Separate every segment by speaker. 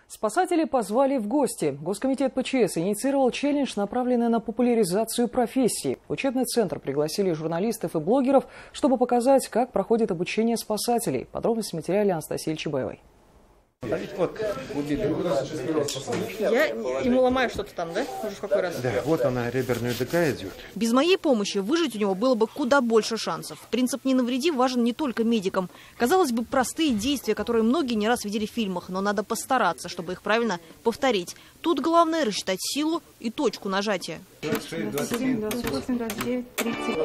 Speaker 1: Спасатели позвали в гости. Госкомитет ПЧС инициировал челлендж, направленный на популяризацию профессии. В учебный центр пригласили журналистов и блогеров, чтобы показать, как проходит обучение спасателей. Подробности в материале Анастасии Ильчебаевой.
Speaker 2: Я ему ломаю что-то там, да? Уже в какой раз?
Speaker 3: Да, вот она, реберная дуга идет.
Speaker 2: Без моей помощи выжить у него было бы куда больше шансов. Принцип «не навреди» важен не только медикам. Казалось бы, простые действия, которые многие не раз видели в фильмах, но надо постараться, чтобы их правильно повторить. Тут главное рассчитать силу и точку нажатия.
Speaker 4: 27, 28, 29, 30.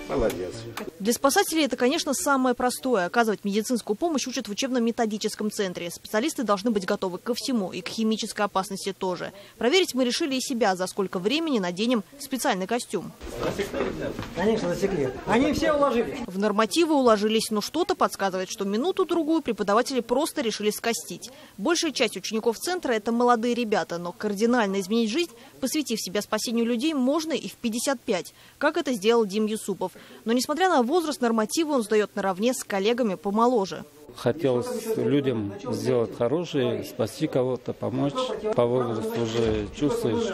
Speaker 3: Молодец.
Speaker 2: Для спасателей это, конечно, самое простое. Оказывать медицинскую помощь учат в учебно-методическом центре. Специалисты должны быть готовы ко всему, и к химической опасности тоже. Проверить мы решили и себя, за сколько времени наденем специальный костюм.
Speaker 5: Конечно, засекли. Они все уложились.
Speaker 2: В нормативы уложились, но что-то подсказывает, что минуту-другую преподаватели просто решили скостить. Большая часть учеников центра – это молодые ребята, но кардинально изменить жизнь, посвятив себя спасению людей, можно и в 55, как это сделал Дим Юсупов. Но несмотря на возраст, нормативы он сдает наравне с коллегами помоложе.
Speaker 6: Хотелось людям сделать хорошее, спасти кого-то, помочь. По возрасту уже чувствуешь,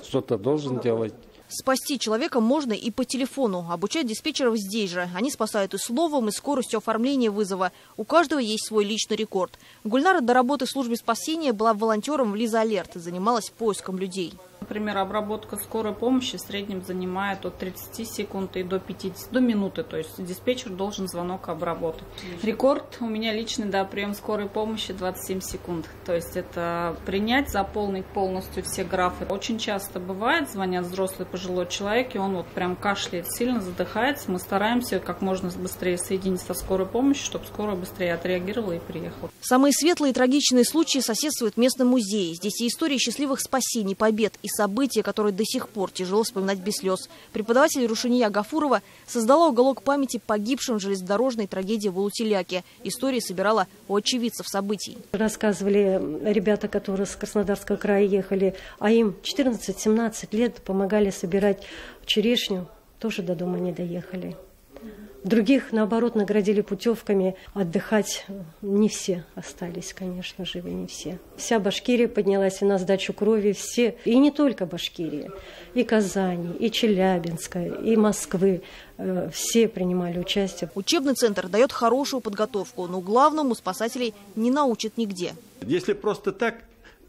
Speaker 6: что ты должен делать.
Speaker 2: Спасти человека можно и по телефону. Обучать диспетчеров здесь же. Они спасают и словом, и скоростью оформления вызова. У каждого есть свой личный рекорд. Гульнара до работы в службе спасения была волонтером в Лиза Алерт и занималась поиском людей.
Speaker 7: Например, обработка скорой помощи в среднем занимает от 30 секунд и до 50, до минуты. То есть диспетчер должен звонок обработать. Рекорд у меня личный, да, прием скорой помощи 27 секунд. То есть это принять, заполнить полностью все графы. Очень часто бывает, звонят взрослый пожилой человек, и он вот прям кашляет сильно, задыхается. Мы стараемся как можно быстрее соединить со скорой помощью, чтобы скорая быстрее отреагировала и приехала.
Speaker 2: Самые светлые и трагичные случаи соседствуют в местном музее. Здесь и истории счастливых спасений, побед, и события, которые до сих пор тяжело вспоминать без слез. Преподаватель Рушания Гафурова создала уголок памяти погибшим в железнодорожной трагедии в Улутиляке. Истории собирала у очевидцев событий.
Speaker 8: Рассказывали ребята, которые с Краснодарского края ехали, а им 14-17 лет помогали собирать черешню, тоже до дома не доехали. Других, наоборот, наградили путевками. Отдыхать не все остались, конечно, живы не все. Вся Башкирия поднялась и на сдачу крови, все. И не только Башкирия, и Казани, и Челябинска, и Москвы. Все принимали участие.
Speaker 2: Учебный центр дает хорошую подготовку, но главному спасателей не научат нигде.
Speaker 9: Если просто так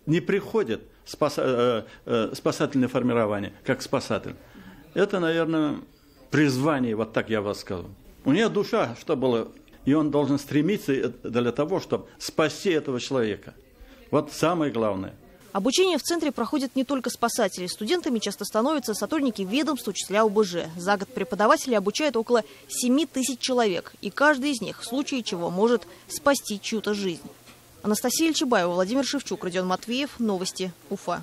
Speaker 9: не приходит спасательное формирование, как спасатель, это, наверное, призвание, вот так я вас скажу. У нее душа, что было, и он должен стремиться для того, чтобы спасти этого человека. Вот самое главное.
Speaker 2: Обучение в центре проходит не только спасатели. Студентами часто становятся сотрудники ведомств, учителя ОБЖ. За год преподаватели обучают около 7 тысяч человек. И каждый из них в случае чего может спасти чью-то жизнь. Анастасия Ильчебаева, Владимир Шевчук, Родион Матвеев. Новости. Уфа.